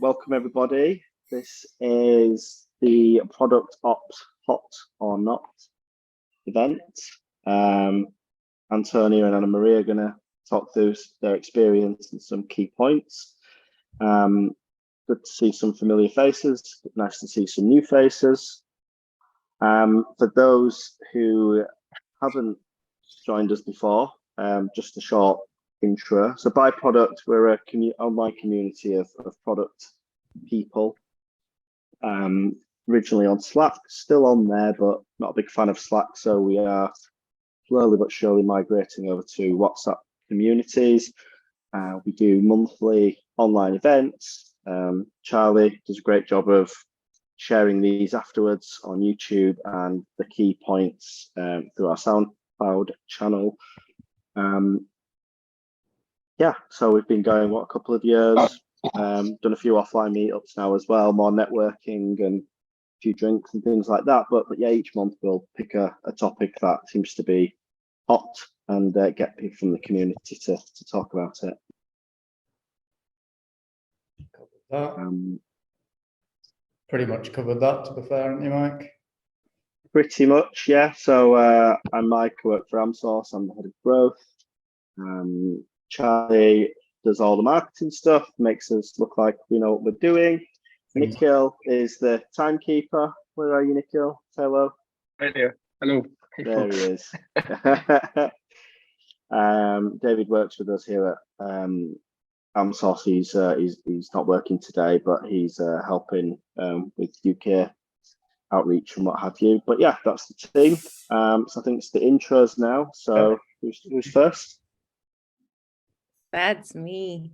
welcome everybody. This is the Product Ops Hot or Not event. Antonia and Annamaria are going to talk through their experience and some key points. Good to see some familiar faces, nice to see some new faces. For those who haven't joined us before, just a short intro. So byProduct, we're a online community of product people. Originally on Slack, still on there, but not a big fan of Slack. So we are slowly but surely migrating over to WhatsApp communities. We do monthly online events. Charlie does a great job of sharing these afterwards on YouTube and the key points through our SoundCloud channel. Yeah, so we've been going, a couple of years, done a few offline meetups now as well, more networking and a few drinks and things like that. But yeah, each month we'll pick a topic that seems to be hot and get people from the community to talk about it. Pretty much covered that, to be fair, haven't you, Mike? Pretty much, yeah. So I'm Mike, I work for AmSource, I'm the head of growth. Charlie does all the marketing stuff, makes us look like we know what we're doing. Nikhil is the timekeeper. Where are you, Nikhil? Say hello. Right there. Hello. Hey, there folks. He is. David works with us here at AmSource. He's not working today, but he's helping with UK outreach and what have you. But yeah, that's the team. So I think it's the intros now. So who's first? That's me.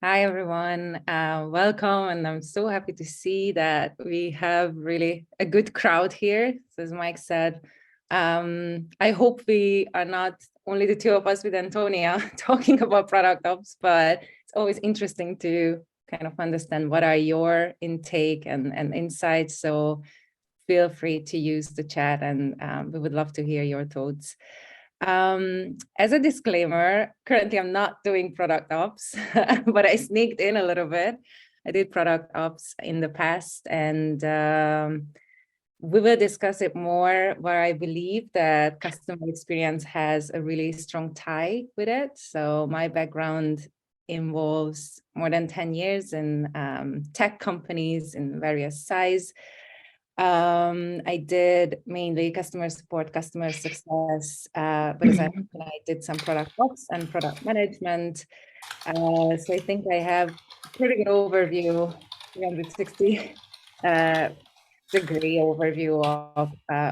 Hi, everyone. Welcome. And I'm so happy to see that we have really a good crowd here. So as Mike said, I hope we are not only the two of us with Antonia talking about product ops, but it's always interesting to kind of understand what are your intake and insights. So feel free to use the chat and we would love to hear your thoughts. As a disclaimer, currently I'm not doing product ops, but I sneaked in a little bit. I did product ops in the past, and we will discuss it more, where I believe that customer experience has a really strong tie with it. So my background involves more than 10 years in tech companies in various size. I did mainly customer support, customer success, but as I mentioned, I did some product ops and product management. So I think I have a pretty good overview, 360 degree overview of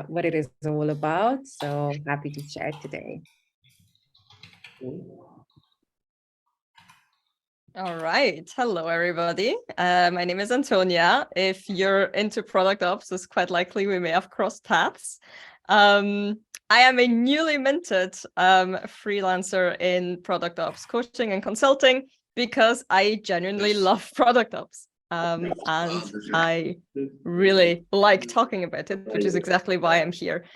what it is all about. So happy to share today. All right. Hello, everybody. My name is Antonia. If you're into product ops, it's quite likely we may have crossed paths. I am a newly minted freelancer in product ops coaching and consulting because I genuinely love product ops. And I really like talking about it, which is exactly why I'm here.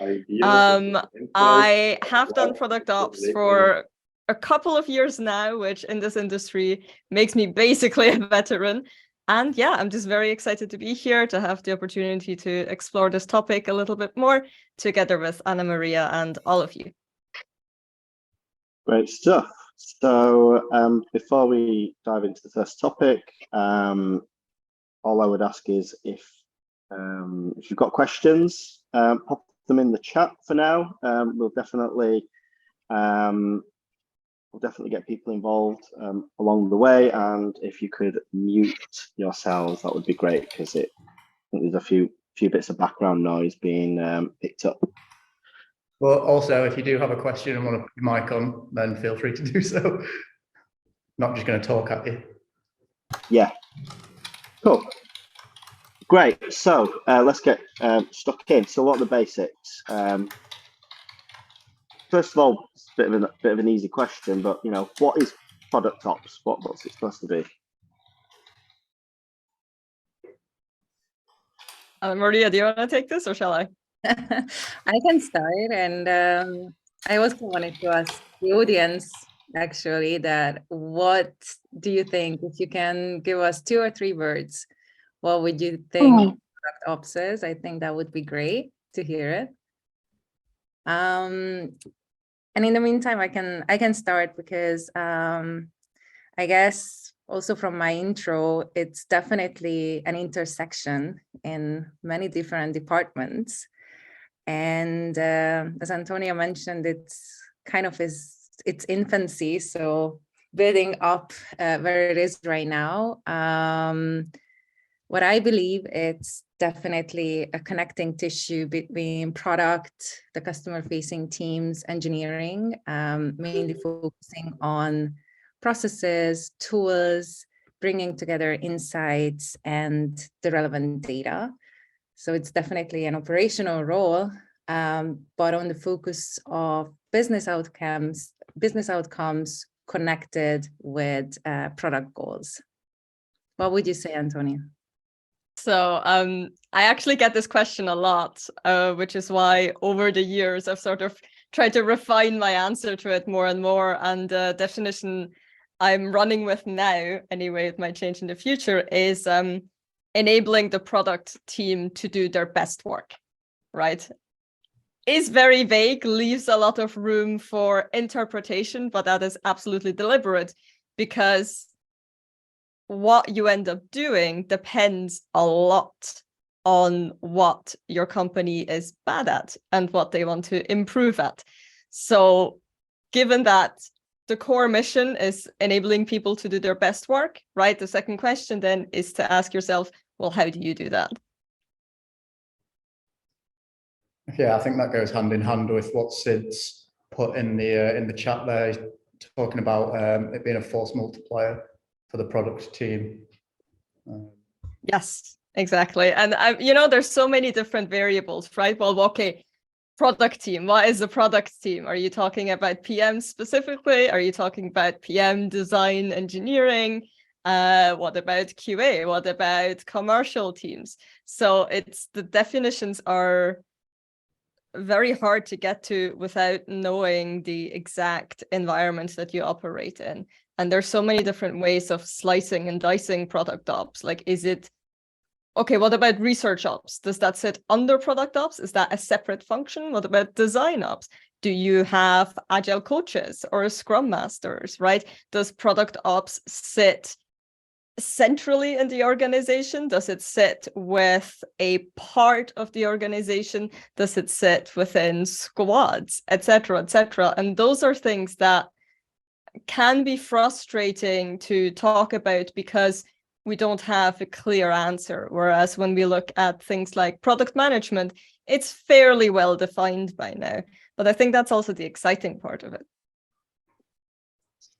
I have done product ops for a couple of years now, which in this industry makes me basically a veteran. And yeah, I'm just very excited to be here, to have the opportunity to explore this topic a little bit more together with Annamaria and all of you. Great stuff. So before we dive into the first topic, all I would ask is if you've got questions, pop them in the chat for now. We'll definitely get people involved along the way, and if you could mute yourselves, that would be great, because I think there's a few bits of background noise being picked up. Well, also, if you do have a question and want to put your mic on, then feel free to do so. Not just going to talk at you. Yeah. Cool. Great. So let's get stuck in. So what are the basics? First of all, it's a bit of an easy question, but what is product ops? What's it supposed to be? Maria, do you want to take this, or shall I? I can start, and I also wanted to ask the audience actually, that what do you think? If you can give us 2 or 3 words, what would you think product ops is? I think that would be great to hear it. And in the meantime, I can start because I guess also from my intro, it's definitely an intersection in many different departments. And as Antonia mentioned, it's kind of its infancy. So building up where it is right now. What I believe it's definitely a connecting tissue between product, the customer-facing teams, engineering, mainly focusing on processes, tools, bringing together insights and the relevant data. So it's definitely an operational role, but on the focus of business outcomes connected with product goals. What would you say, Antonia? So I actually get this question a lot, which is why over the years I've sort of tried to refine my answer to it more and more. And the definition I'm running with now, anyway, it might change in the future, is enabling the product team to do their best work, right? Is very vague, leaves a lot of room for interpretation, but that is absolutely deliberate because what you end up doing depends a lot on what your company is bad at and what they want to improve at. So given that the core mission is enabling people to do their best work, right? The second question then is to ask yourself, well, how do you do that? Yeah, I think that goes hand in hand with what Sid's put in the chat there. He's talking about it being a force multiplier for the product team. Yes, exactly. And there's so many different variables, right? Well, okay, product team. What is the product team? Are you talking about PM specifically? Are you talking about PM, design, engineering? What about QA? What about commercial teams? So the definitions are very hard to get to without knowing the exact environment that you operate in. And there's so many different ways of slicing and dicing product ops. Like, is it, okay, what about research ops? Does that sit under product ops? Is that a separate function? What about design ops? Do you have agile coaches or scrum masters, right? Does product ops sit centrally in the organization? Does it sit with a part of the organization? Does it sit within squads, etc., etc.? And those are things that can be frustrating to talk about because we don't have a clear answer. Whereas when we look at things like product management, it's fairly well defined by now. But I think that's also the exciting part of it.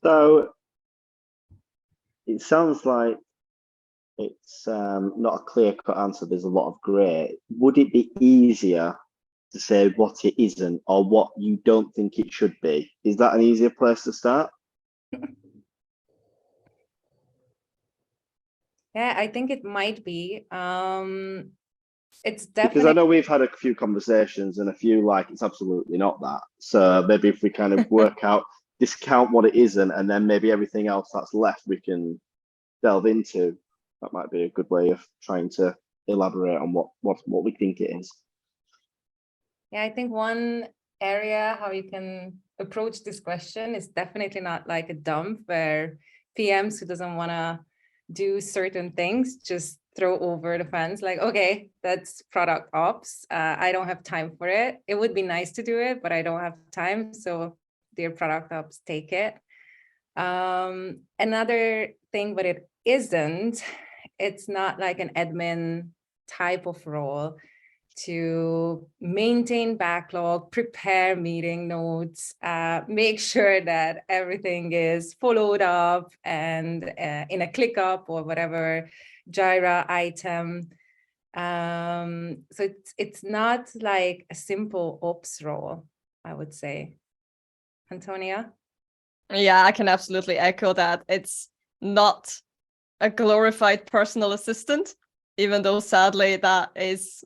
So it sounds like it's not a clear-cut answer. There's a lot of grey. Would it be easier to say what it isn't or what you don't think it should be? Is that an easier place to start? Yeah, I think it might be. It's Because I definitely, know we've had a few conversations and a few like it's absolutely not that. So maybe if we kind of work out, discount what it isn't, and then maybe everything else that's left we can delve into. That might be a good way of trying to elaborate on what we think it is. yeah, I think one area how you can approach this question is definitely not like a dump where PMs who doesn't want to do certain things just throw over the fence like, okay, that's product ops. I don't have time for it. It would be nice to do it, but I don't have time. So dear product ops, take it. Another thing, but it isn't, it's not like an admin type of role to maintain backlog, prepare meeting notes, make sure that everything is followed up and in a ClickUp or whatever Jira item. So it's not like a simple ops role, I would say. Antonia? Yeah, I can absolutely echo that. It's not a glorified personal assistant, even though sadly that is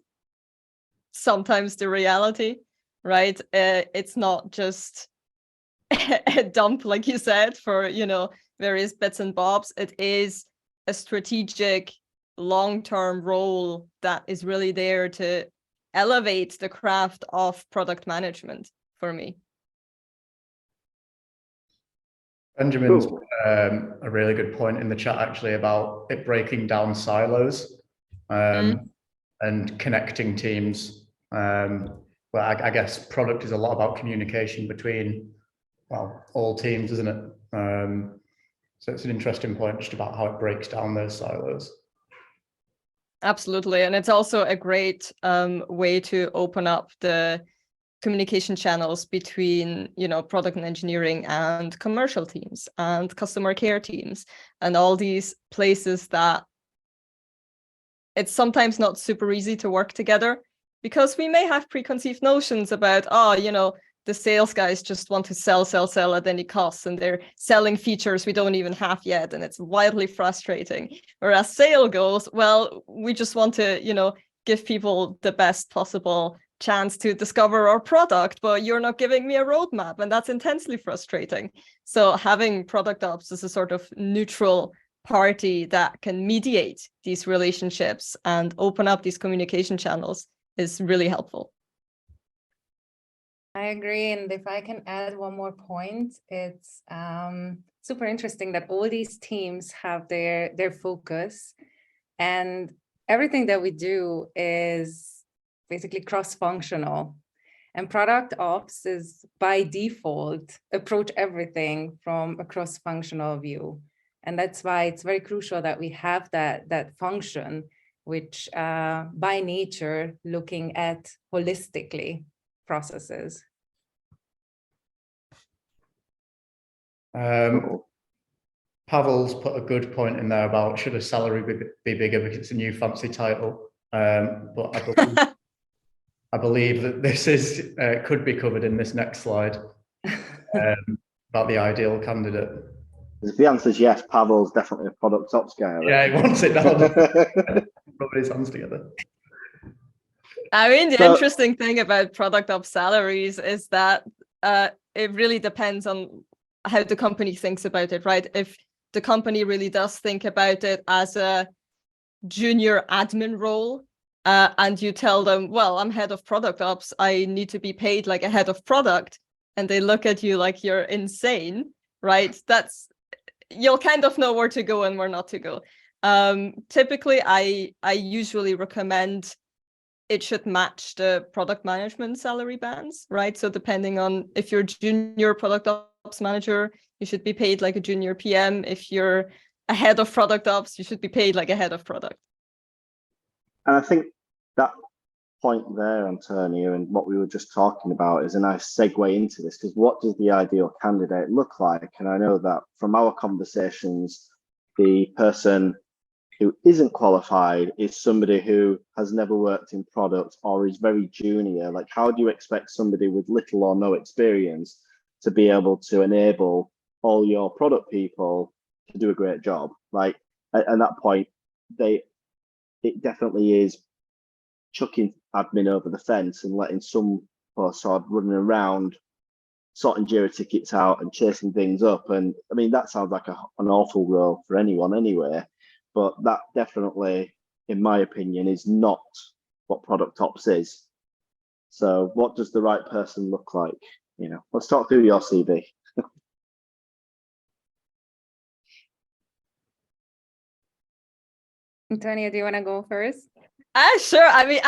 sometimes the reality, right? It's not just a dump, like you said, for, various bits and bobs. It is a strategic long-term role that is really there to elevate the craft of product management for me. Benjamin's Cool. a really good point in the chat actually about it breaking down silos and connecting teams. But I guess product is a lot about communication between, well, all teams, isn't it? So it's an interesting point just about how it breaks down those silos. Absolutely. And it's also a great way to open up the communication channels between, product and engineering and commercial teams and customer care teams and all these places that it's sometimes not super easy to work together because we may have preconceived notions about, the sales guys just want to sell at any cost, and they're selling features we don't even have yet, and it's wildly frustrating. Whereas sale goes, well, we just want to, give people the best possible chance to discover our product, but you're not giving me a roadmap, and that's intensely frustrating. So having product ops as a sort of neutral party that can mediate these relationships and open up these communication channels is really helpful. I agree. And if I can add one more point, it's super interesting that all these teams have their focus, and everything that we do is basically cross-functional. And product ops is by default approach everything from a cross-functional view. And that's why it's very crucial that we have that function, which by nature looking at holistically processes. Pavel's put a good point in there about should a salary be bigger because it's a new fancy title. But I believe that this is could be covered in this next slide about the ideal candidate. If the answer is yes, Pavel's definitely a product ops guy. Yeah, he wants it now. Rub his hands together. I mean, the interesting thing about product ops salaries is that it really depends on how the company thinks about it, right? If the company really does think about it as a junior admin role, and you tell them, well, I'm head of product ops, I need to be paid like a head of product, and they look at you like you're insane, right? You'll kind of know where to go and where not to go. Typically, I usually recommend it should match the product management salary bands, right? So depending on if you're junior product ops manager, you should be paid like a junior PM. If you're a head of product ops, you should be paid like a head of product. And I think that point there, Antonia, and what we were just talking about is a nice segue into this, because what does the ideal candidate look like? And I know that from our conversations, the person who isn't qualified is somebody who has never worked in product or is very junior. Like, how do you expect somebody with little or no experience to be able to enable all your product people to do a great job? Like, at that point, it definitely is chucking admin over the fence and letting some sort of running around sorting Jira tickets out and chasing things up. And I mean, that sounds like an awful role for anyone anyway, but that definitely, in my opinion, is not what product ops is. So what does the right person look like? Let's talk through your CV. Antonia, do you want to go first? Sure. I mean,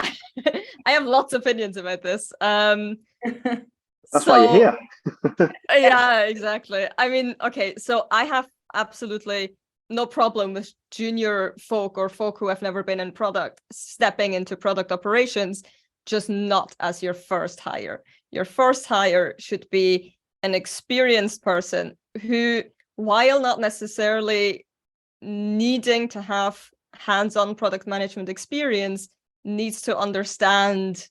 I have lots of opinions about this. That's why you're here. Yeah, exactly. I mean, okay, so I have absolutely no problem with junior folk or folk who have never been in product stepping into product operations, just not as your first hire. Your first hire should be an experienced person who, while not necessarily needing to have hands-on product management experience, needs to understand,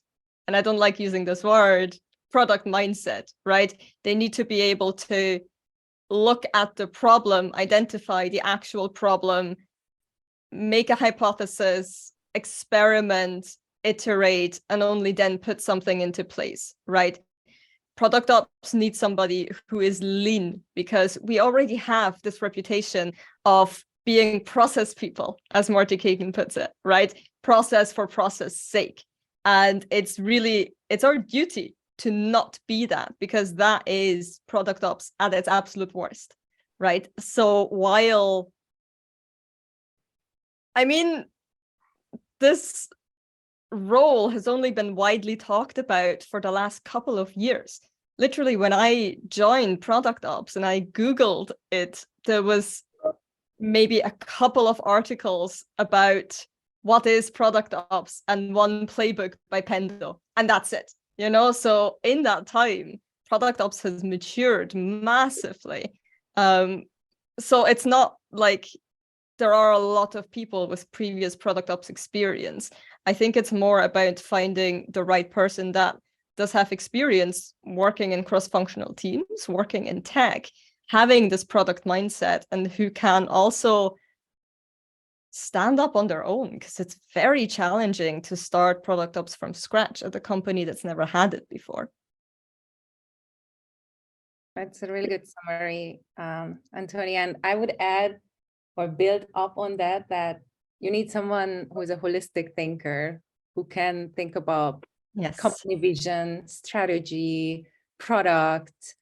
and I don't like using this word, product mindset, right? They need to be able to look at the problem, identify the actual problem, make a hypothesis, experiment, iterate, and only then put something into place, right? product ops needs somebody who is lean, because we already have this reputation of being process people, as Marty Kagan puts it, right? Process for process sake. And it's our duty to not be that, because that is product ops at its absolute worst, right? So while, I mean, this role has only been widely talked about for the last couple of years. Literally, when I joined product ops and I Googled it, there was maybe a couple of articles about what is product ops and one playbook by Beno, and that's it. You know, so in that time, product ops has matured massively. So it's not like there are a lot of people with previous product ops experience. I think it's more about finding the right person that does have experience working in cross-functional teams, working in tech, having this product mindset, and who can also stand up on their own, because it's very challenging to start product ops from scratch at a company that's never had it before. That's a really good summary, Antonia. And I would add or build up on that, that you need someone who is a holistic thinker, who can think about company vision, strategy, product,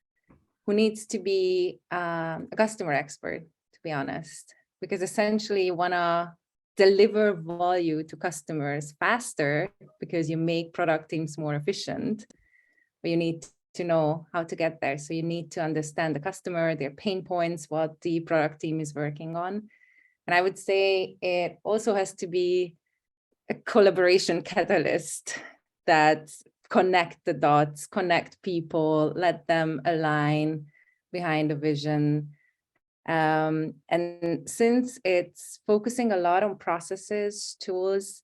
who needs to be a customer expert, to be honest, because essentially you want to deliver value to customers faster because you make product teams more efficient, but you need to know how to get there. So you need to understand the customer, their pain points, what the product team is working on. And I would say it also has to be a collaboration catalyst that connect the dots, connect people, let them align behind a vision. And since it's focusing a lot on processes, tools,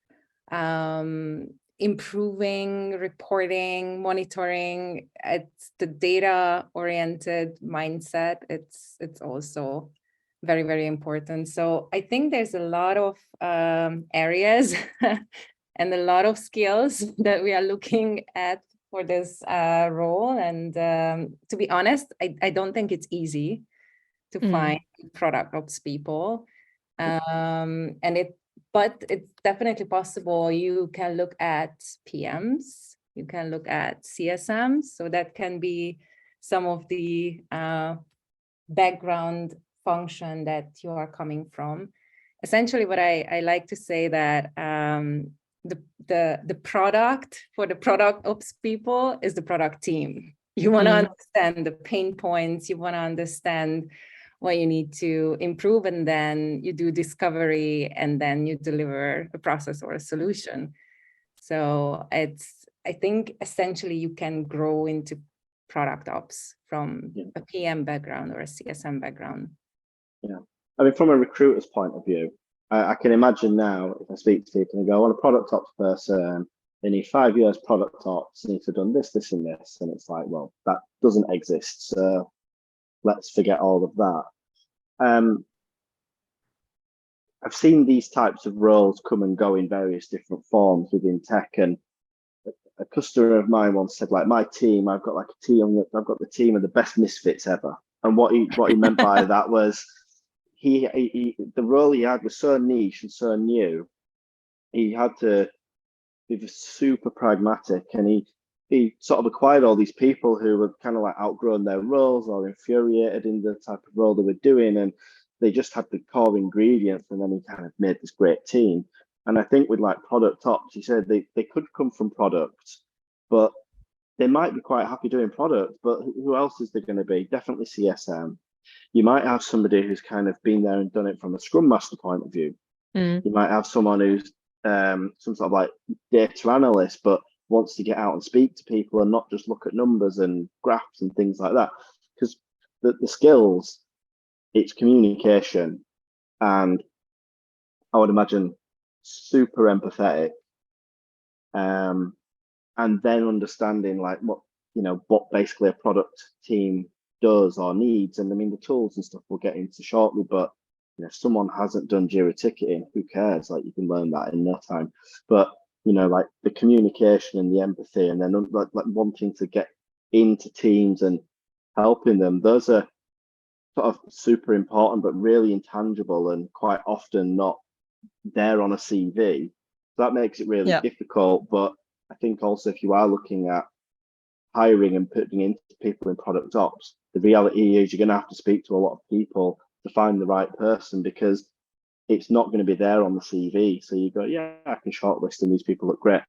improving, reporting, monitoring, it's the data-oriented mindset. It's also very, very important. So I think there's a lot of areas and a lot of skills that we are looking at for this role. And to be honest, I don't think it's easy to find product ops people. But it's definitely possible. You can look at PMs, you can look at CSMs. So that can be some of the background function that you are coming from. Essentially, what I like to say that the product for the product ops people is the product team. You want to understand the pain points, you want to understand what you need to improve, and then you do discovery, and then you deliver a process or a solution. So I think essentially you can grow into product ops from a PM background or a CSM background. Yeah, I mean, from a recruiter's point of view, I can imagine now if I speak to people and go, I want a product ops person, they need 5 years product ops, they need to have done this, this, and this. And it's like, well, that doesn't exist. So let's forget all of that. I've seen these types of roles come and go in various different forms within tech. And a customer of mine once said, like, my team, I've got the team of the best misfits ever. And what he meant by that was the role he had was so niche and so new. He had to be super pragmatic, and he sort of acquired all these people who were kind of like outgrown their roles or infuriated in the type of role they were doing, and they just had the core ingredients, and then he kind of made this great team. And I think with like product ops, he said they could come from product, but they might be quite happy doing product, but who else is there going to be? Definitely CSM. You might have somebody who's kind of been there and done it from a Scrum Master point of view. You might have someone who's some sort of like data analyst, but wants to get out and speak to people and not just look at numbers and graphs and things like that. Because the skills, it's communication, and I would imagine super empathetic, and then understanding like what basically a product team does or needs. And I mean, the tools and stuff we'll get into shortly, but if someone hasn't done Jira ticketing, who cares? Like, you can learn that in no time. But like the communication and the empathy, and then like wanting to get into teams and helping them, those are sort of super important, but really intangible and quite often not there on a CV. So that makes it really difficult. But I think also if you are looking at hiring and putting into people in product ops, the reality is you're going to have to speak to a lot of people to find the right person, because it's not going to be there on the CV. So you go, yeah, I can shortlist and these people look great.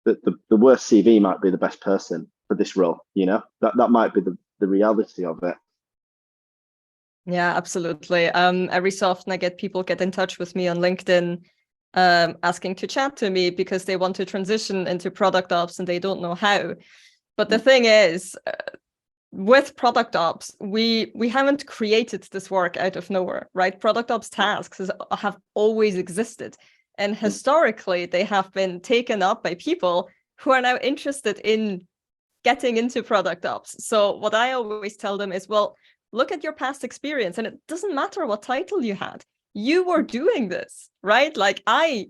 The worst CV might be the best person for this role, you know, that might be the reality of it. Yeah, absolutely. Every so often I get people get in touch with me on LinkedIn, asking to chat to me because they want to transition into product ops and they don't know how. But the thing is, with product ops, we haven't created this work out of nowhere, right? Product ops tasks have always existed. And historically, they have been taken up by people who are now interested in getting into product ops. So what I always tell them is, well, look at your past experience, and it doesn't matter what title you had. You were doing this, right? Like, I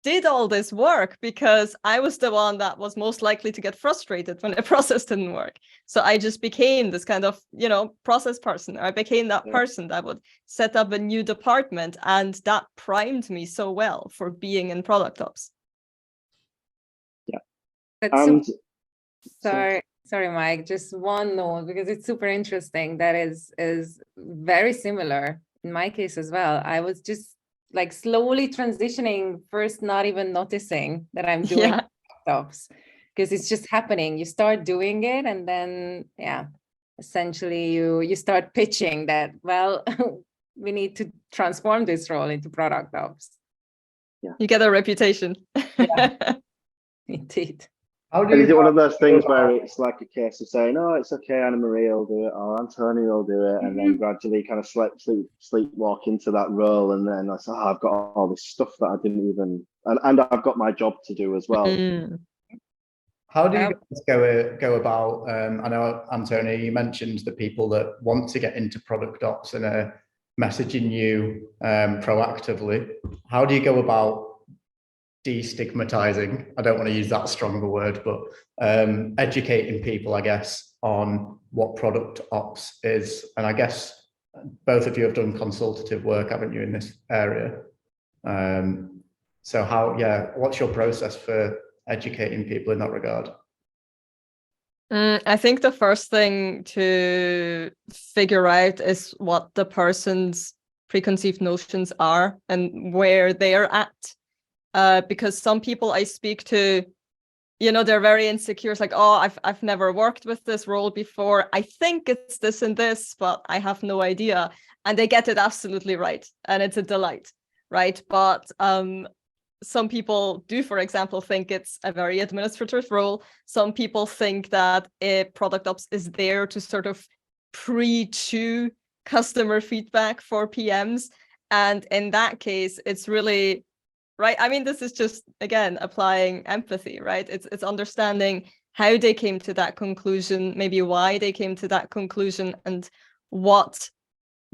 did all this work because I was the one that was most likely to get frustrated when a process didn't work. So I just became this kind of, you know, process person. I became that person that would set up a new department, and that primed me so well for being in product ops. Yeah. And sorry, Mike, just one note, because it's super interesting. That is very similar in my case as well. I was just like slowly transitioning, first not even noticing that I'm doing ops, because it's just happening. You start doing it, and then essentially you start pitching that, well, we need to transform this role into product ops. Yeah, you get a reputation. Yeah, indeed. And is it one of those things where it's like a case of saying, oh, it's okay, Annamaria will do it, or Antonia will do it, and then gradually kind of sleepwalk into that role, and then I say, oh, I've got all this stuff that I didn't even, and I've got my job to do as well. How do you guys go about, I know, Antonia, you mentioned the people that want to get into product ops and are messaging you proactively. How do you go about destigmatizing, I don't want to use that strong of a word, but educating people, I guess, on what product ops is? And I guess both of you have done consultative work, haven't you, in this area? So what's your process for educating people in that regard? I think the first thing to figure out is what the person's preconceived notions are and where they're at. Because some people I speak to, you know, they're very insecure. It's like, oh, I've never worked with this role before. I think it's this and this, but I have no idea. And they get it absolutely right. And it's a delight, right? But some people do, for example, think it's a very administrative role. Some people think that product ops is there to sort of pre-chew customer feedback for PMs. And in that case, it's really... right. I mean, this is just, again, applying empathy, right? It's understanding how they came to that conclusion, maybe why they came to that conclusion, and what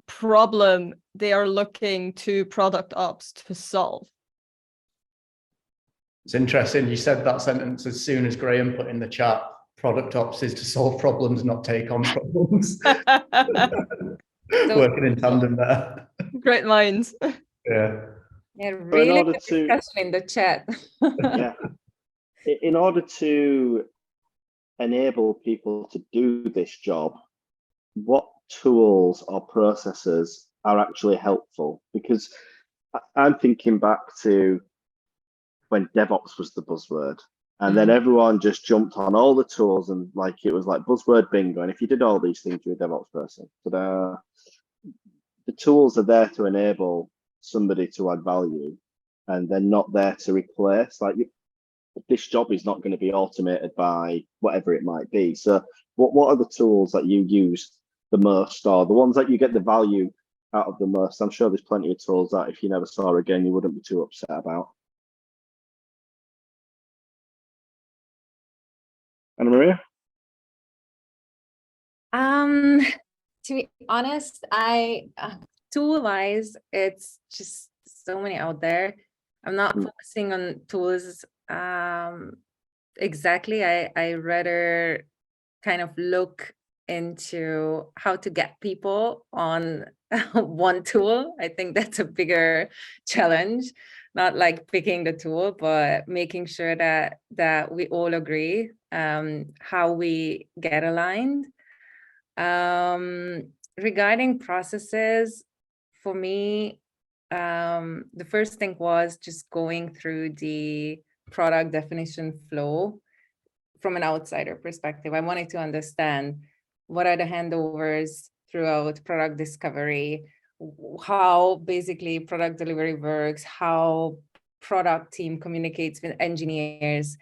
problem they are looking to product ops to solve. It's interesting. You said that sentence as soon as Graham put in the chat, product ops is to solve problems, not take on problems. Working in tandem there. Great minds. Yeah. Yeah, really good discussion in the chat. Yeah. In order to enable people to do this job, what tools or processes are actually helpful? Because I'm thinking back to when DevOps was the buzzword, and then everyone just jumped on all the tools, and like it was like buzzword bingo. And if you did all these things, you're a DevOps person. But the tools are there to enable somebody to add value, and they're not there to replace. Like, this job is not going to be automated by whatever it might be. So what are the tools that you use the most, or the ones that you get the value out of the most? I'm sure there's plenty of tools that if you never saw again, you wouldn't be too upset about. Annamaria? To be honest, tool-wise, it's just so many out there. I'm not focusing on tools exactly. I rather kind of look into how to get people on one tool. I think that's a bigger challenge, not like picking the tool, but making sure that we all agree how we get aligned. Regarding processes, for me, the first thing was just going through the product definition flow from an outsider perspective. I wanted to understand what are the handovers throughout product discovery, how basically product delivery works, how product team communicates with engineers,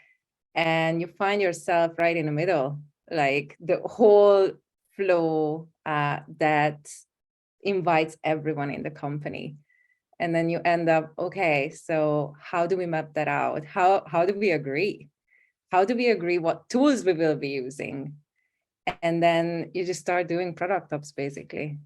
and you find yourself right in the middle, like the whole flow that invites everyone in the company. And then you end up, okay, so how do we map that out? How do we agree? How do we agree what tools we will be using? And then you just start doing product ops, basically.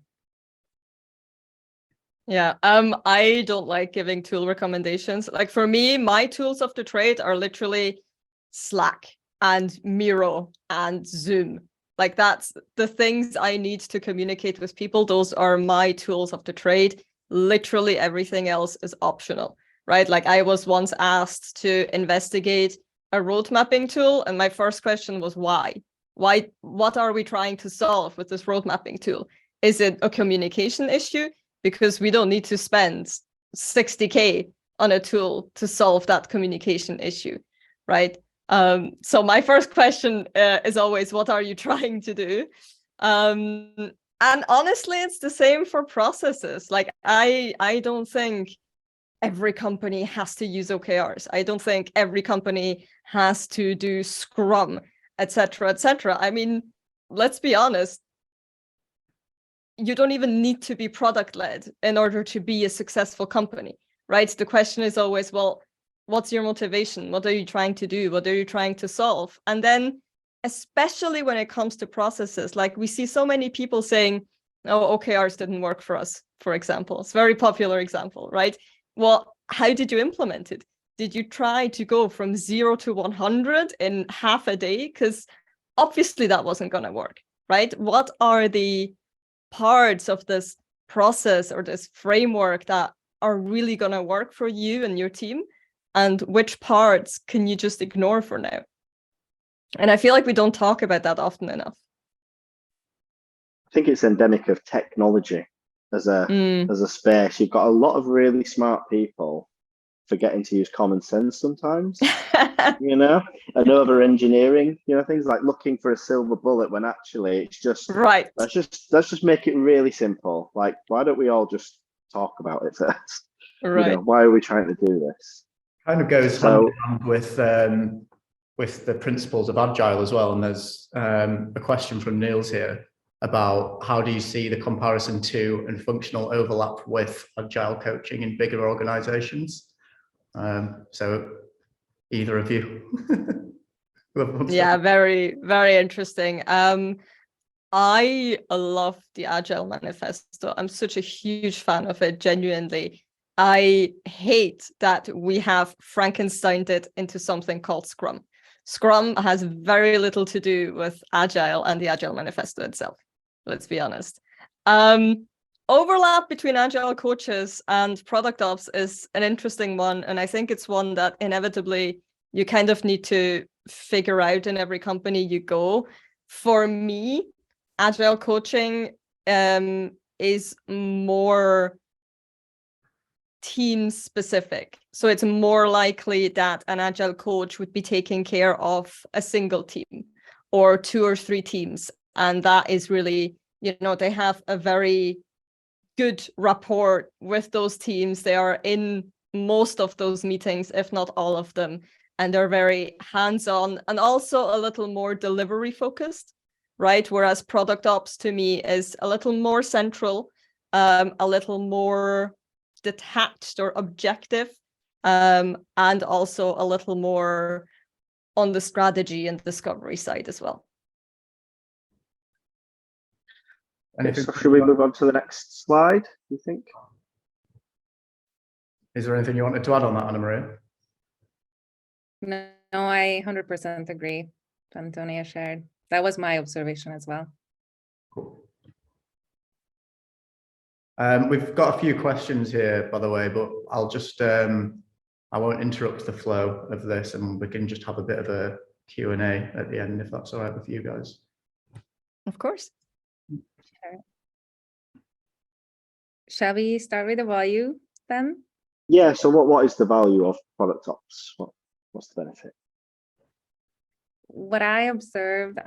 Yeah, I don't like giving tool recommendations. Like for me, my tools of the trade are literally Slack and Miro and Zoom. Like that's the things I need to communicate with people. Those are my tools of the trade. Literally everything else is optional, right? Like I was once asked to investigate a road mapping tool, and my first question was why? Why? What are we trying to solve with this road mapping tool? Is it a communication issue? Because we don't need to spend 60K on a tool to solve that communication issue, right? So my first question is always, what are you trying to do? And honestly, it's the same for processes. Like I don't think every company has to use OKRs. I don't think every company has to do Scrum, etc., etc. I mean, let's be honest. You don't even need to be product-led in order to be a successful company, right? The question is always, well, what's your motivation? What are you trying to do? What are you trying to solve? And then, especially when it comes to processes, like we see so many people saying, oh, OKRs didn't work for us, for example. It's a very popular example, right? Well, how did you implement it? Did you try to go from 0 to 100 in half a day? Because obviously that wasn't going to work, right? What are the parts of this process or this framework that are really going to work for you and your team, and which parts can you just ignore for now? And I feel like we don't talk about that often enough. I think it's endemic of technology as a space. You've got a lot of really smart people forgetting to use common sense sometimes, you know, and over engineering, you know, things like looking for a silver bullet when actually it's just right. Let's just make it really simple. Like, why don't we all just talk about it first? Right. You know, why are we trying to do this? Kind of goes hand in hand with the principles of Agile as well. And there's a question from Niels here about how do you see the comparison to and functional overlap with Agile coaching in bigger organizations? So either of you. Yeah, very, very interesting. I love the Agile Manifesto. I'm such a huge fan of it, genuinely. I hate that we have Frankensteined it into something called Scrum. Scrum has very little to do with Agile and the Agile Manifesto itself. Let's be honest. Overlap between Agile coaches and product ops is an interesting one. And I think it's one that inevitably you kind of need to figure out in every company you go. For me, Agile coaching is more team specific. So it's more likely that an Agile coach would be taking care of a single team or 2 or 3 teams. And that is really, you know, they have a very good rapport with those teams. They are in most of those meetings, if not all of them. And they're very hands-on and also a little more delivery focused, right? Whereas product ops to me is a little more central, a little more detached or objective, and also a little more on the strategy and discovery side as well. So should we move on to the next slide, do you think? Is there anything you wanted to add on that, Annamaria? No, I 100% agree. Antonia shared. that was my observation as well. Cool. We've got a few questions here, by the way, but I'll just, I won't interrupt the flow of this, and we can just have a bit of a Q&A at the end, if that's all right with you guys. Of course. Sure. Shall we start with the value then? Yeah, so what is the value of product ops? What's the benefit? What I observed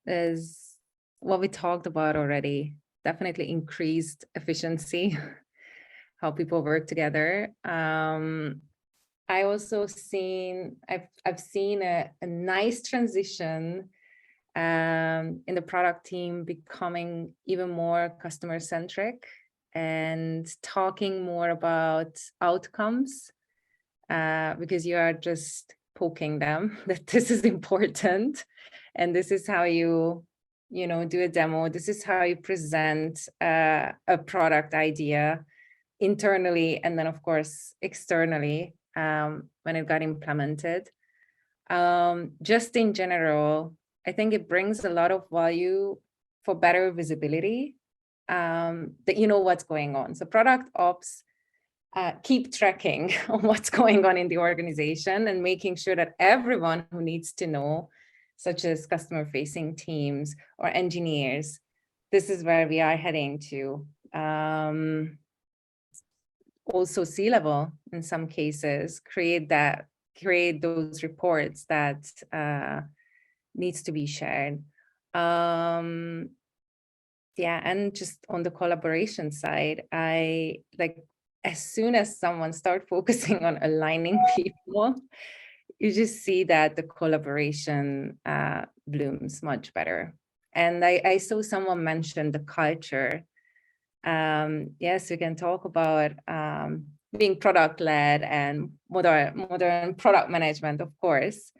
is what we talked about already. Definitely increased efficiency, how people work together. I also I've seen a nice transition in the product team becoming even more customer centric and talking more about outcomes, because you are just poking them that this is important and this is how you do a demo. This is how you present a product idea internally and then of course externally when it got implemented. Just in general, I think it brings a lot of value for better visibility, that you know what's going on. So product ops keep tracking on what's going on in the organization and making sure that everyone who needs to know, such as customer-facing teams or engineers, this is where we are heading to. Also C-level in some cases, create those reports that needs to be shared. Yeah, and just on the collaboration side, as soon as someone start focusing on aligning people, you just see that the collaboration blooms much better. And I saw someone mention the culture. Yes, we can talk about being product-led and modern product management, of course.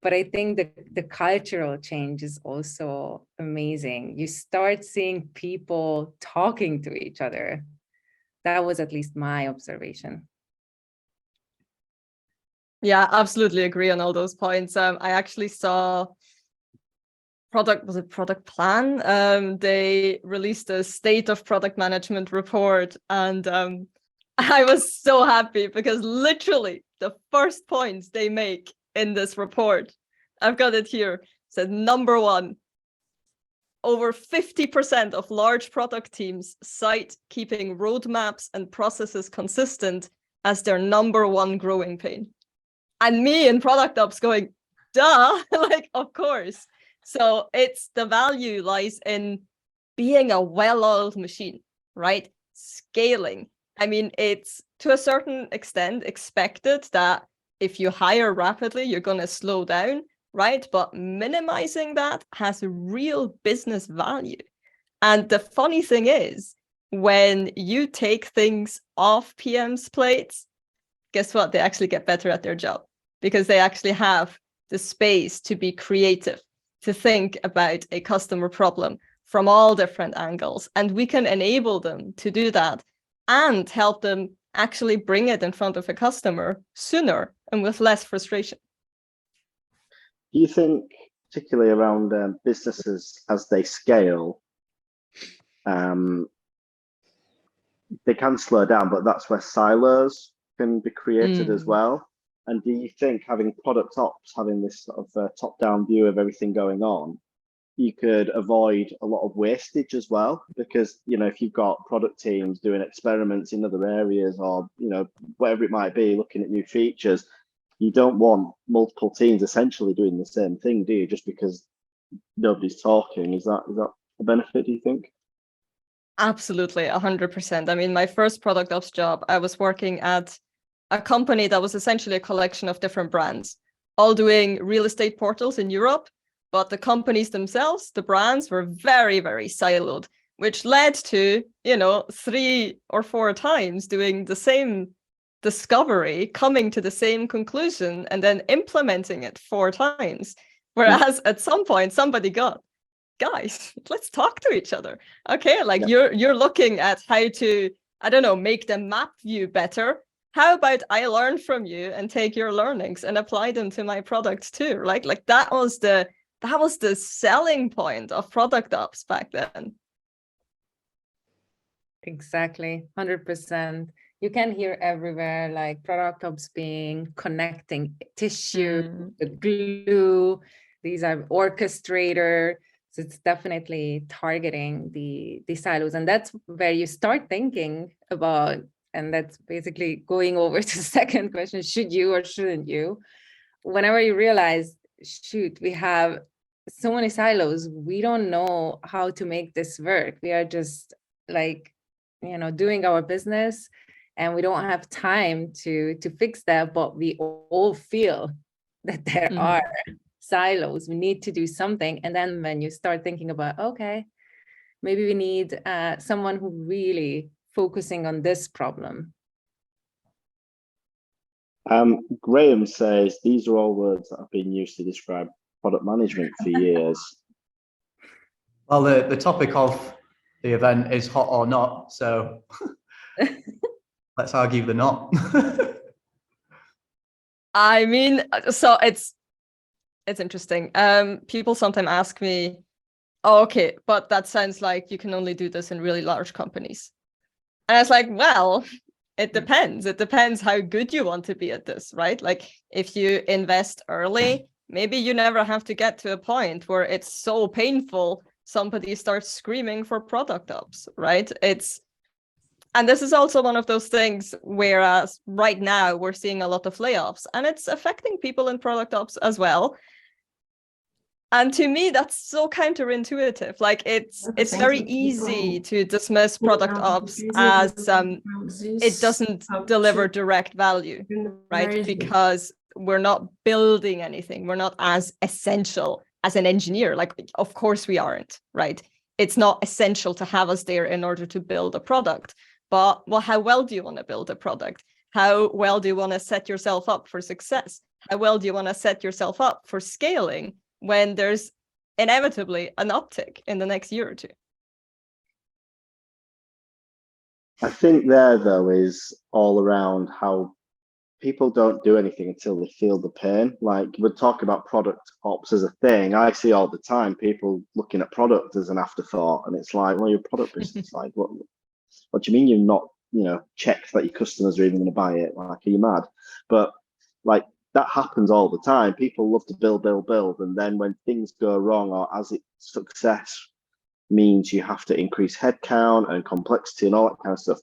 But I think the cultural change is also amazing. You start seeing people talking to each other. That was at least my observation. Yeah, absolutely agree on all those points. I actually saw Product Plan? They released a state of product management report, and I was so happy because literally the first points they make in this report, I've got it here, said number 1, over 50% of large product teams cite keeping roadmaps and processes consistent as their number 1 growing pain. And me in product ops going, duh, like, of course. So it's the value lies in being a well-oiled machine, right? Scaling. I mean, it's to a certain extent expected that if you hire rapidly, you're going to slow down, right? But minimizing that has real business value. And the funny thing is, when you take things off PM's plates, guess what? They actually get better at their job because they actually have the space to be creative, to think about a customer problem from all different angles. And we can enable them to do that and help them actually bring it in front of a customer sooner and with less frustration. Do you think, particularly around businesses as they scale, they can slow down, but that's where silos can be created as well? And do you think having product ops, having this sort of top-down view of everything going on, you could avoid a lot of wastage as well? Because, if you've got product teams doing experiments in other areas or, whatever it might be, looking at new features, you don't want multiple teams essentially doing the same thing, do you? Just because nobody's talking. Is that a benefit, do you think? Absolutely, 100%. I mean, my first product ops job, I was working at a company that was essentially a collection of different brands, all doing real estate portals in Europe. But the companies themselves, the brands, were very, very siloed, which led to, 3 or 4 times doing the same discovery, coming to the same conclusion, and then implementing it 4 times. Whereas at some point, somebody got, guys, let's talk to each other. Okay, like you're looking at how to, I don't know, make the map view better. How about I learn from you and take your learnings and apply them to my product too, right? Like that was the that was the selling point of product ops back then. Exactly, 100%. You can hear everywhere, like product ops being connecting tissue, the glue, these are orchestrator. So it's definitely targeting the silos. And that's where you start thinking about, and that's basically going over to the second question, should you or shouldn't you? Whenever you realize, shoot, we have so many silos, we don't know how to make this work. We are just like, doing our business and we don't have time to fix that, but we all feel that there are silos. We need to do something. And then when you start thinking about, okay, maybe we need someone who really focusing on this problem. Graham says these are all words that have been used to describe product management for years. Well, the topic of the event is hot or not, so let's argue the not. I mean, so it's interesting. People sometimes ask me, oh, okay, but that sounds like you can only do this in really large companies. And I was like, well, it depends. It depends how good you want to be at this, right? Like if you invest early, maybe you never have to get to a point where it's so painful somebody starts screaming for product ops, right? And this is also one of those things whereas right now we're seeing a lot of layoffs and it's affecting people in product ops as well. And to me, that's so counterintuitive. Like it's very easy to dismiss product ops as it doesn't deliver direct value, right? Because we're not building anything. We're not as essential as an engineer. Like, of course we aren't, right? It's not essential to have us there in order to build a product. But well, how well do you want to build a product? How well do you want to set yourself up for success? How well do you want to set yourself up for scaling when there's inevitably an uptick in the next year or two? I think there, though, is all around how people don't do anything until they feel the pain. Like we're talking about product ops as a thing. I see all the time people looking at product as an afterthought, and it's like, well, your product business, like, what do you mean you're not, checked that your customers are even going to buy it? Like, are you mad? But like that happens all the time. People love to build, and then when things go wrong or as it's success means you have to increase headcount and complexity and all that kind of stuff.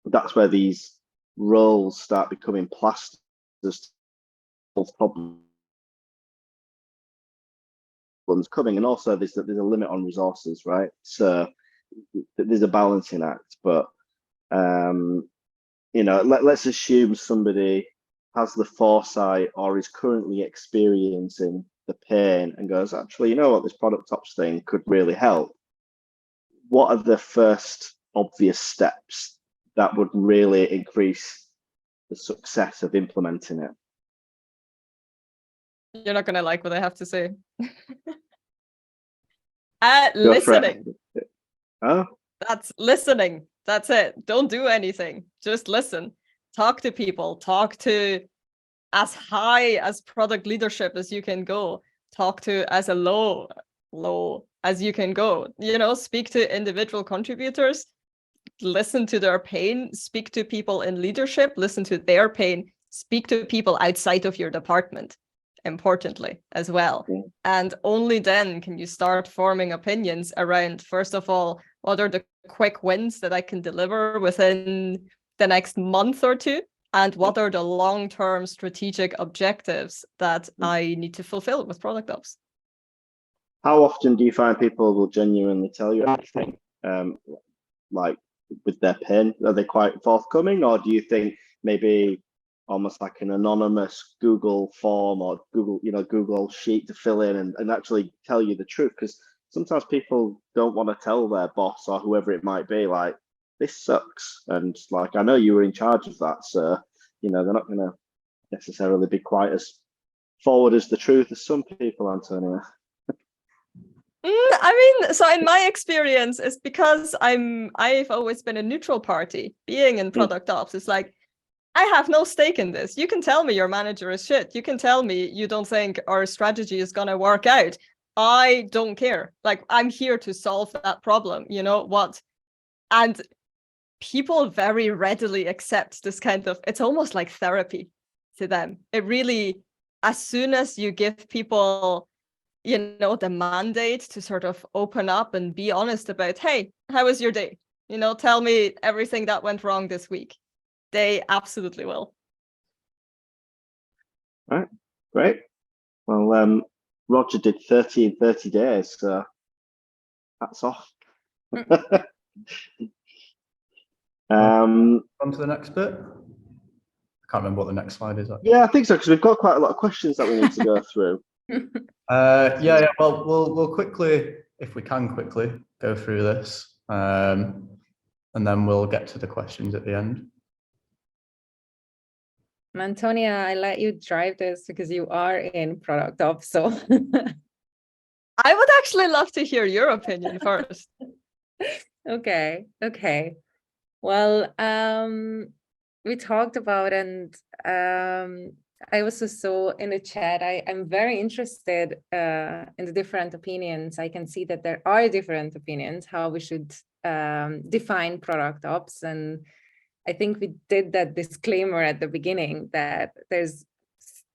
That's where these roles start becoming plasters to problems coming, and also there's a limit on resources, right? So there's a balancing act, but let's assume somebody has the foresight or is currently experiencing the pain and goes, actually, you know what, this product ops thing could really help. What are the first obvious steps that would really increase the success of implementing it? You're not going to like what I have to say. Listening. Oh? That's listening. That's it. Don't do anything. Just listen. Talk to people. Talk to as high as product leadership as you can go. Talk to as a low as you can go. Speak to individual contributors. Listen to their pain. Speak to people in leadership. Listen to their pain. Speak to people outside of your department, importantly, as well. Yeah. And only then can you start forming opinions around, first of all, what are the quick wins that I can deliver within the next month or two? And what are the long-term strategic objectives that I need to fulfill with product ops? How often do you find people will genuinely tell you anything, like with their pain? Are they quite forthcoming, or do you think maybe almost like an anonymous Google form or Google sheet to fill in and actually tell you the truth? Because sometimes people don't want to tell their boss or whoever it might be, like, this sucks. And like, I know you were in charge of that, so, they're not going to necessarily be quite as forward as the truth as some people, Antonia. So in my experience, it's because I've always been a neutral party. Being in product ops, it's like, I have no stake in this. You can tell me your manager is shit. You can tell me you don't think our strategy is going to work out. I don't care. Like, I'm here to solve that problem, you know what? And people very readily accept this kind of, it's almost like therapy to them. It really, as soon as you give people, you know, the mandate to sort of open up and be honest about, hey, how was your day? You know, tell me everything that went wrong this week. They absolutely will. All right, great. Well, Roger did 30 in 30 days, so hats off. On to the next bit. I can't remember what the next slide is. Yeah, I think so, because we've got quite a lot of questions that we need to go through. Yeah. Well, we'll quickly, if we can quickly, go through this, and then we'll get to the questions at the end. Antonia, I let you drive this because you are in product ops, so. I would actually love to hear your opinion first. Okay. Well, we talked about, and I also saw in the chat, I'm very interested in the different opinions. I can see that there are different opinions how we should define product ops, and I think we did that disclaimer at the beginning that there's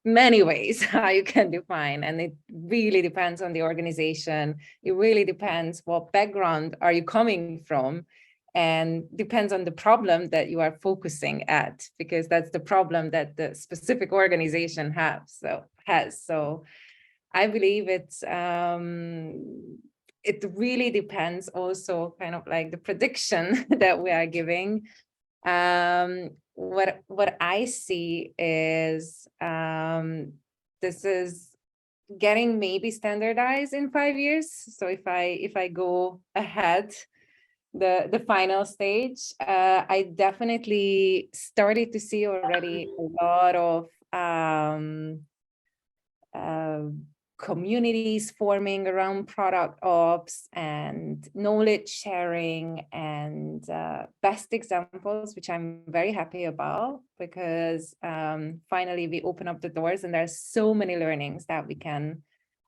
many ways how you can define, and it really depends on the organization. It really depends what background are you coming from, and depends on the problem that you are focusing at, because that's the problem that the specific organization has. So I believe it really depends also kind of like the prediction that we are giving. What I see is this is getting maybe standardized in 5 years. So if I go ahead the final stage, I definitely started to see already a lot of communities forming around product ops and knowledge sharing and best examples, which I'm very happy about, because finally we open up the doors and there's so many learnings that we can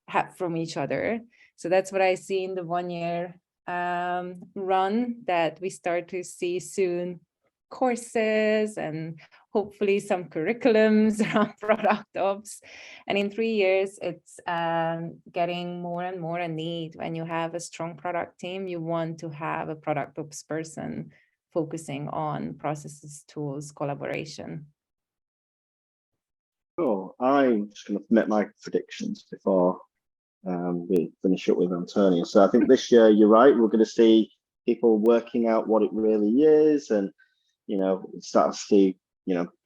have from each other. So that's what I see in the 1 year run, that we start to see soon courses and hopefully some curriculums around product ops. And in 3 years, it's getting more and more a need. When you have a strong product team, you want to have a product ops person focusing on processes, tools, collaboration. Cool. I'm just going to make my predictions before we finish up with Antonia. So I think this year, you're right, we're going to see people working out what it really is, and start to see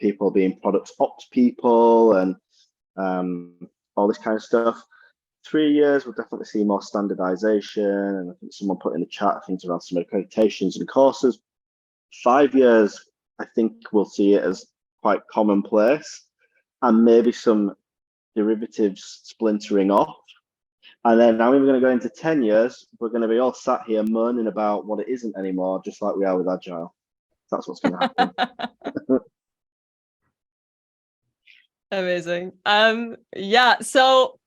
people being product ops people and all this kind of stuff. 3 years, we'll definitely see more standardization, and I think someone put in the chat things around some accreditations and courses. 5 years, I think we'll see it as quite commonplace, and maybe some derivatives splintering off. And then now we're going to go into 10 years, we're going to be all sat here moaning about what it isn't anymore, just like we are with Agile. That's what's going to happen. Amazing. Yeah, so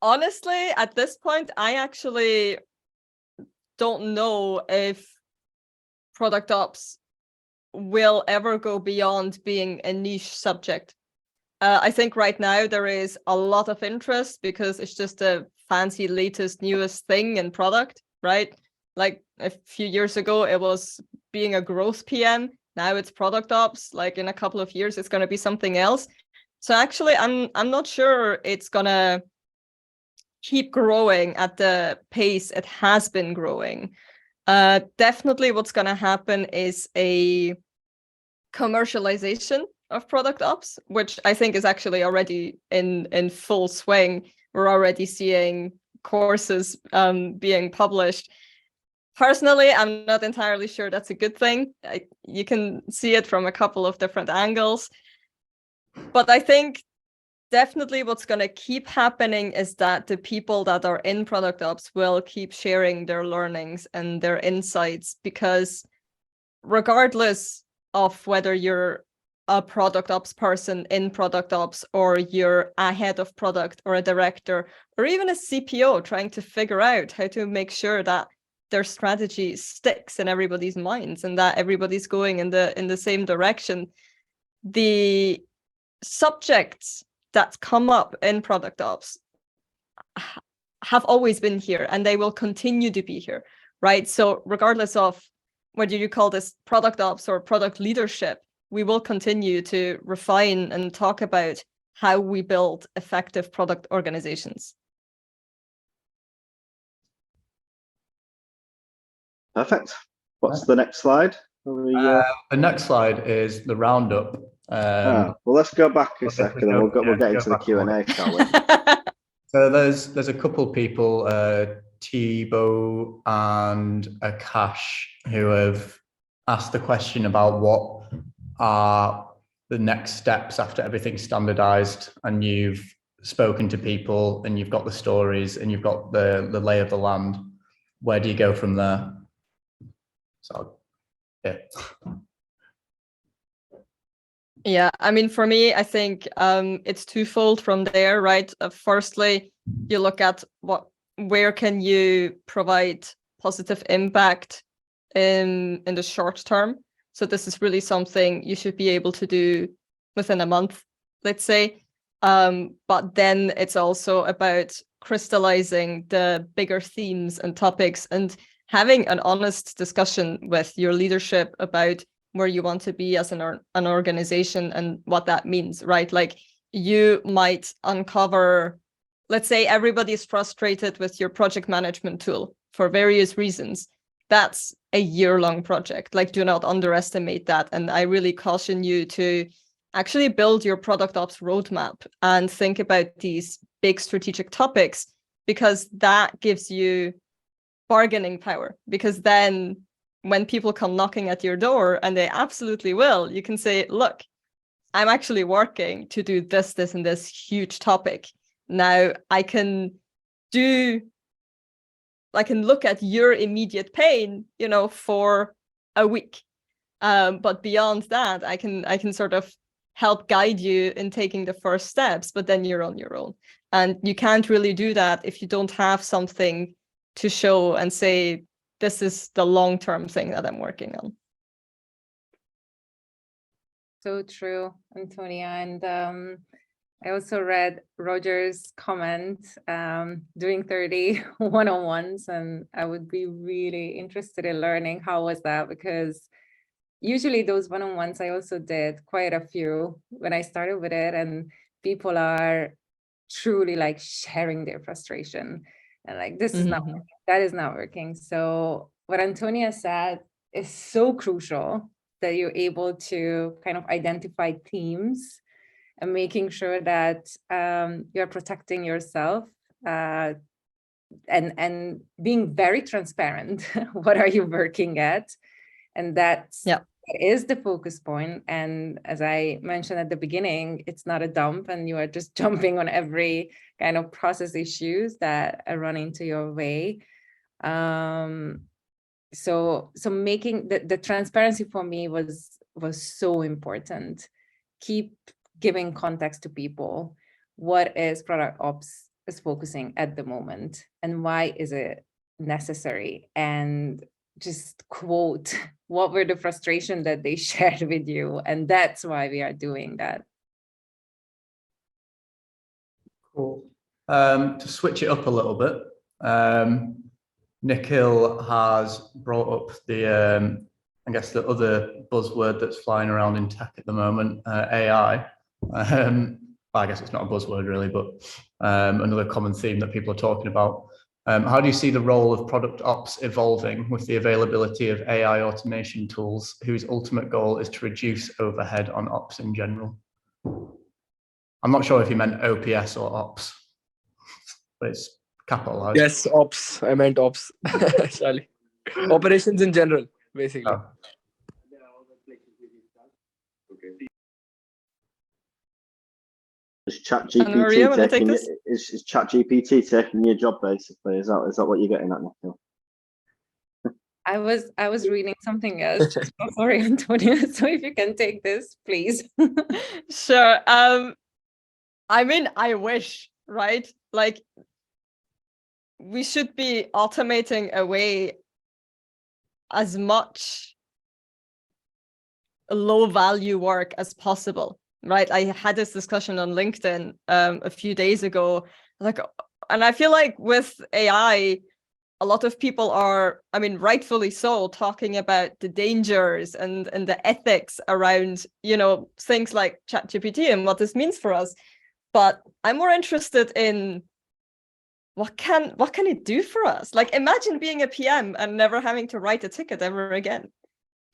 honestly, at this point, I actually don't know if product ops will ever go beyond being a niche subject. I think right now there is a lot of interest because it's just a fancy, latest, newest thing in product, right? Like a few years ago, it was being a growth PM. Now it's product ops. Like in a couple of years, it's going to be something else. So actually, I'm not sure it's going to keep growing at the pace it has been growing. Definitely what's going to happen is a commercialization of product ops, which I think is actually already in full swing. We're already seeing courses being published. Personally, I'm not entirely sure that's a good thing. You can see it from a couple of different angles. But I think definitely what's going to keep happening is that the people that are in product ops will keep sharing their learnings and their insights, because regardless of whether you're a product ops person in product ops, or you're a head of product or a director, or even a CPO trying to figure out how to make sure that their strategy sticks in everybody's minds and that everybody's going in the same direction. The subjects that come up in product ops have always been here, and they will continue to be here, right? So regardless of whether you call this product ops or product leadership, we will continue to refine and talk about how we build effective product organizations. Perfect. What's the next slide? The next slide is the roundup. Well, let's go back a second, and we'll get into the Q&A, shall we? So there's a couple people, Thibaut and Akash, who have asked the question about what are the next steps after everything's standardized, and you've spoken to people and you've got the stories and you've got the lay of the land. Where do you go from there? So, yeah. Yeah, I mean, for me, I think it's twofold from there, right? Firstly, you look at where can you provide positive impact in the short term. So this is really something you should be able to do within a month, let's say. But then it's also about crystallizing the bigger themes and topics and having an honest discussion with your leadership about where you want to be as an organization and what that means, right? Like, you might uncover, let's say everybody's frustrated with your project management tool for various reasons. That's a year-long project. Like, do not underestimate that. And I really caution you to actually build your product ops roadmap and think about these big strategic topics, because that gives you bargaining power. Because then when people come knocking at your door, and they absolutely will, you can say, look, I'm actually working to do this, this, and this huge topic. Now I can look at your immediate pain, for a week. But beyond that, I can sort of help guide you in taking the first steps, but then you're on your own. And you can't really do that if you don't have something to show and say, this is the long-term thing that I'm working on. So true, Antonia. And I also read Roger's comment, doing 30 one-on-ones, and I would be really interested in learning how was that, because usually those one-on-ones, I also did quite a few when I started with it, and people are truly like sharing their frustration and like, this is not working, that is not working. So what Antonia said is so crucial, that you're able to kind of identify themes and making sure that you're protecting yourself and being very transparent. What are you working at? And that is the focus point. And as I mentioned at the beginning, it's not a dump, and you are just jumping on every kind of process issues that are running to your way. So making the transparency for me was so important. Keep giving context to people. What is product ops is focusing at the moment, and why is it necessary? And just quote what were the frustration that they shared with you, and that's why we are doing that. Cool. To switch it up a little bit, Nikhil has brought up the I guess the other buzzword that's flying around in tech at the moment, AI. I guess it's not a buzzword really, but another common theme that people are talking about. How do you see the role of product ops evolving with the availability of AI automation tools whose ultimate goal is to reduce overhead on ops in general? I'm not sure if you meant OPS or ops, but it's capitalized. Yes, ops. I meant ops. Charlie. Operations in general, basically. Oh. Is ChatGPT taking your job, basically? Is that what you're getting at, Nikhil? I was reading something else just before Antonia. So if you can take this, please. Sure. I mean, I wish, right? Like, we should be automating away as much low value work as possible, right? I had this discussion on LinkedIn a few days ago, like, and I feel like with AI, a lot of people are, I mean, rightfully so, talking about the dangers and the ethics around, you know, things like ChatGPT and what this means for us. But I'm more interested in what can it do for us? Like, imagine being a PM and never having to write a ticket ever again.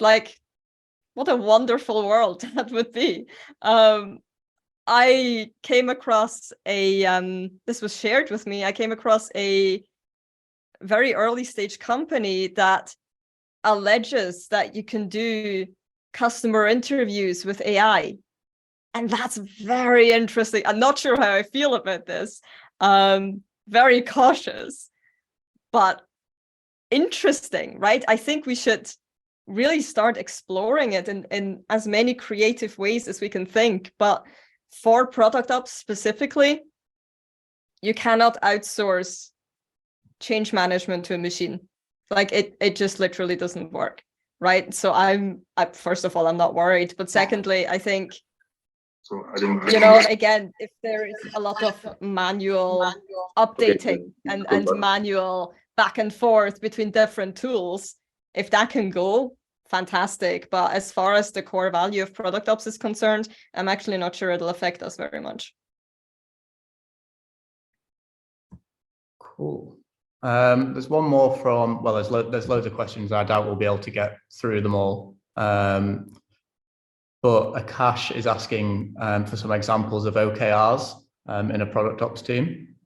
Like, what a wonderful world that would be. I came across a this was shared with me. I came across a very early stage company that alleges that you can do customer interviews with AI. And that's very interesting. I'm not sure how I feel about this. Very cautious, but interesting, right? I think we should really start exploring it in as many creative ways as we can think. But for product ops specifically, you cannot outsource change management to a machine. Like, it just literally doesn't work, right? So I first of all, I'm not worried, but secondly, I think, you know, again, if there is a lot of manual updating and manual back and forth between different tools, if that can go, fantastic. But as far as the core value of product ops is concerned, I'm actually not sure it'll affect us very much. Cool. There's one more from, well, there's loads of questions. I doubt we'll be able to get through them all. But Akash is asking for some examples of OKRs in a product ops team.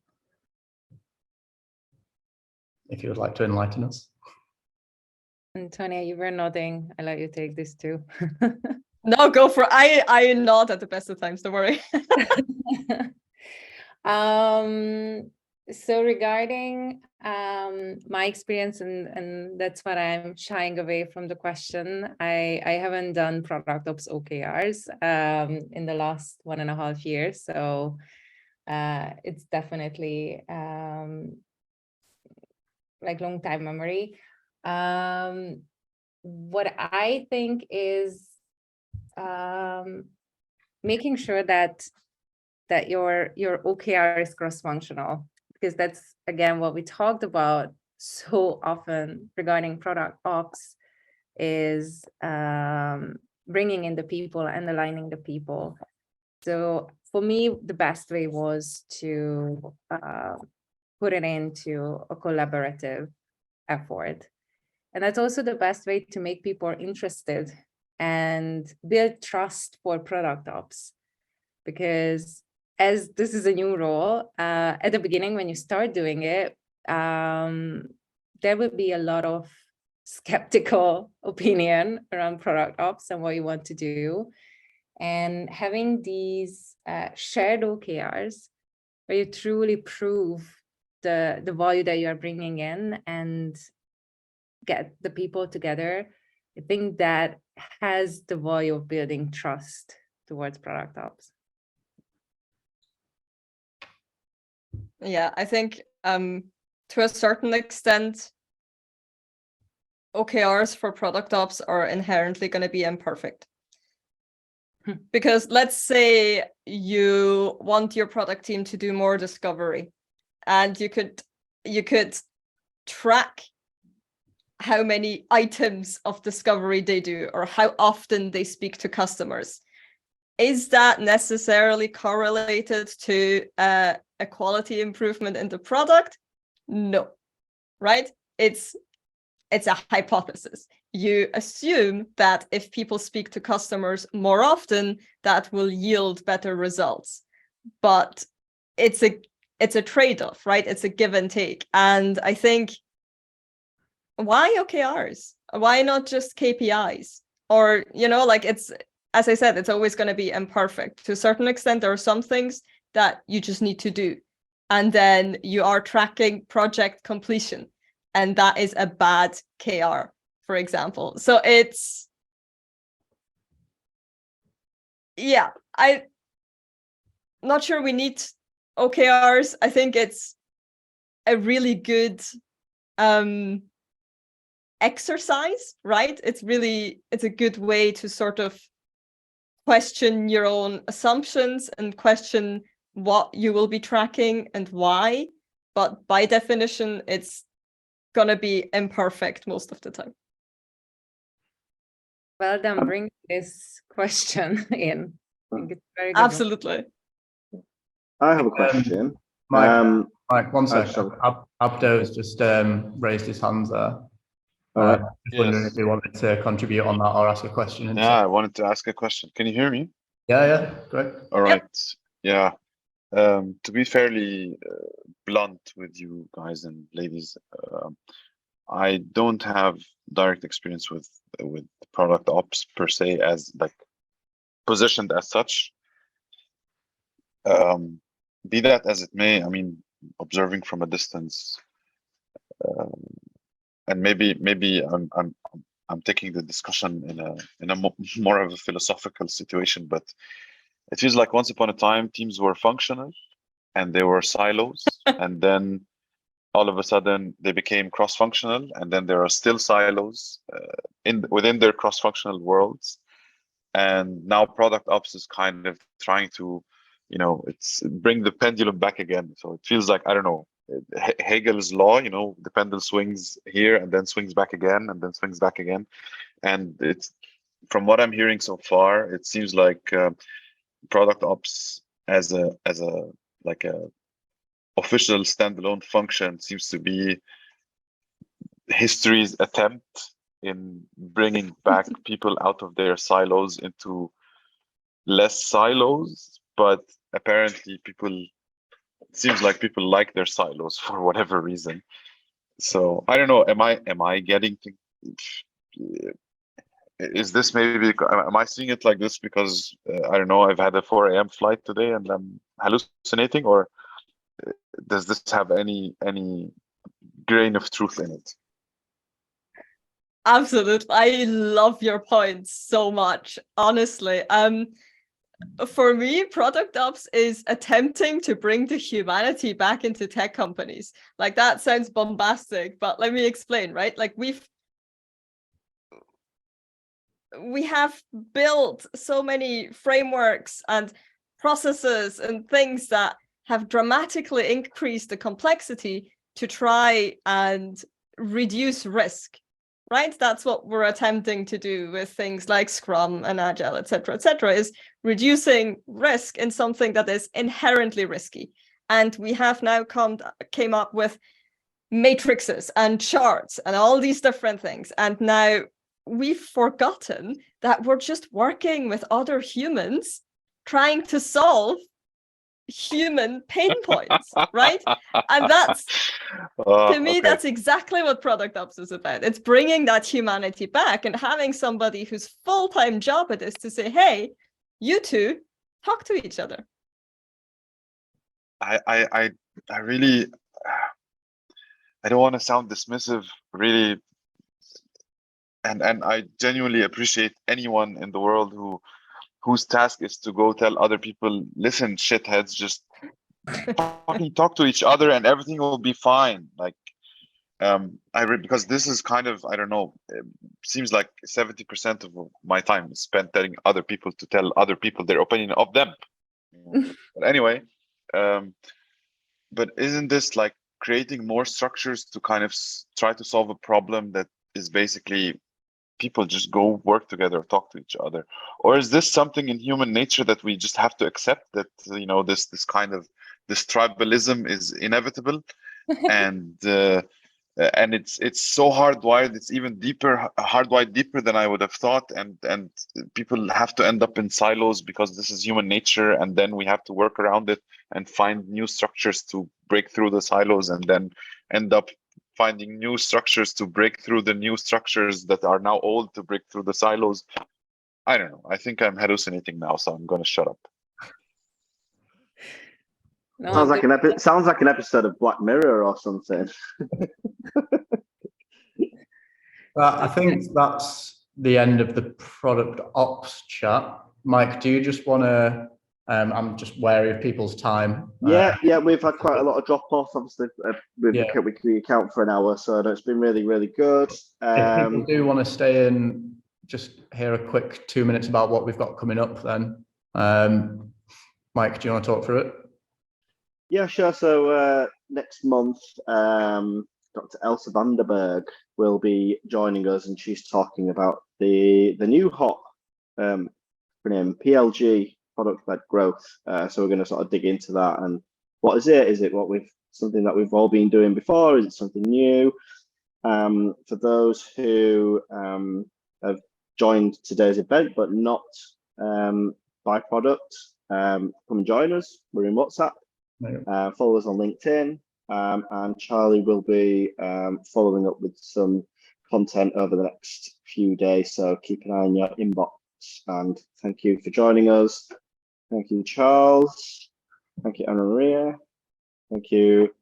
If you would like to enlighten us. Antonia, you were nodding. I'll let you take this too. No, go for it. I nod at the best of times, don't worry. So regarding my experience, and that's what I'm shying away from the question, I haven't done product ops OKRs in the last 1.5 years. So it's definitely like long time memory. What I think is making sure that your OKR is cross-functional, because that's again what we talked about so often regarding product ops, is bringing in the people and aligning the people. So for me, the best way was to put it into a collaborative effort. And that's also the best way to make people interested and build trust for product ops. Because as this is a new role, at the beginning, when you start doing it, there will be a lot of skeptical opinion around product ops and what you want to do. And having these shared OKRs where you truly prove the value that you are bringing in and get the people together, I think that has the value of building trust towards product ops. Yeah, I think to a certain extent, OKRs for product ops are inherently going to be imperfect. Because let's say you want your product team to do more discovery, and you could track how many items of discovery they do or how often they speak to customers. Is that necessarily correlated to a quality improvement in the product? No, right? It's a hypothesis. You assume that if people speak to customers more often, that will yield better results. But it's a trade-off, right? It's a give and take. And I think, why OKRs? Why not just KPIs? Or, you know, like, it's, as I said, it's always going to be imperfect. To a certain extent, there are some things that you just need to do. And then you are tracking project completion. And that is a bad KR. for example. So it's, yeah, I'm not sure we need OKRs. I think it's a really good exercise, right? It's a good way to sort of question your own assumptions and question what you will be tracking and why. But by definition, it's gonna be imperfect most of the time. Well done, bring this question in. I think it's very good. Absolutely. I have a question. Mike, one second. sorry. Abdo's just raised his hands there. All right. Just wondering if he wanted to contribute on that or ask a question himself. Yeah, I wanted to ask a question. Can you hear me? Yeah, great. All right. Yeah. To be fairly blunt with you guys and ladies, I don't have direct experience with product ops per se, as like positioned as such. Be that as it may, I mean, observing from a distance, and maybe I'm taking the discussion in a more of a philosophical situation, but it feels like once upon a time teams were functional and they were silos, and then all of a sudden they became cross-functional, and then there are still silos within their cross-functional worlds. And now product ops is kind of trying to, it's bring the pendulum back again. So it feels like, I don't know, Hegel's law, the pendulum swings here and then swings back again and then swings back again. And it's, from what I'm hearing so far, it seems like product ops as a official standalone function seems to be history's attempt in bringing back people out of their silos into less silos. But apparently it seems like people like their silos for whatever reason. So I don't know, am I getting to, is this maybe, am I seeing it like this because I don't know, I've had a 4 a.m. flight today and I'm hallucinating, or does this have any grain of truth in it? Absolutely. I love your point so much, honestly. For me, product ops is attempting to bring the humanity back into tech companies. Like, that sounds bombastic, but let me explain, right? Like, we have built so many frameworks and processes and things that have dramatically increased the complexity to try and reduce risk, right? That's what we're attempting to do with things like Scrum and Agile, et cetera, is reducing risk in something that is inherently risky. And we have now came up with matrices and charts and all these different things. And now we've forgotten that we're just working with other humans trying to solve human pain points, right? And that's, to me, that's exactly what product ops is about. It's bringing that humanity back and having somebody whose full-time job it is to say, hey, you two talk to each other. I really, I don't want to sound dismissive, really, and I genuinely appreciate anyone in the world whose task is to go tell other people, listen, shitheads, just fucking talk to each other and everything will be fine. Like, because this is kind of, I don't know, it seems like 70% of my time is spent telling other people to tell other people their opinion of them. But anyway, but isn't this like creating more structures to kind of try to solve a problem that is basically people just go work together, talk to each other? Or is this something in human nature that we just have to accept, that this kind of this tribalism is inevitable, and it's so hardwired, it's even hardwired deeper than I would have thought, and people have to end up in silos because this is human nature, and then we have to work around it and find new structures to break through the silos, and then end up finding new structures to break through the new structures that are now old to break through the silos. I don't know. I think I'm hallucinating now, so I'm going to shut up. No, sounds like an episode of Black Mirror or something. I think that's the end of the product ops chat. Mike, do you just want to? I'm just wary of people's time. Yeah, we've had quite a lot of drop off. Obviously, we account for an hour, so it's been really, really good. If people do want to stay in, just hear a quick 2 minutes about what we've got coming up. Then, Mike, do you want to talk through it? Yeah, sure. So next month, Dr. Elsa Vanderberg will be joining us, and she's talking about the new hot acronym PLG, product-led growth. So we're going to sort of dig into that. And what is it? Is it something that we've all been doing before? Is it something new? For those who have joined today's event but not byProduct, come and join us. We're in WhatsApp. Follow us on LinkedIn, and Charlie will be following up with some content over the next few days. So keep an eye on your inbox. And thank you for joining us. Thank you, Charles. Thank you, Annamaria. Thank you,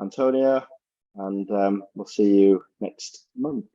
Antonia. And we'll see you next month.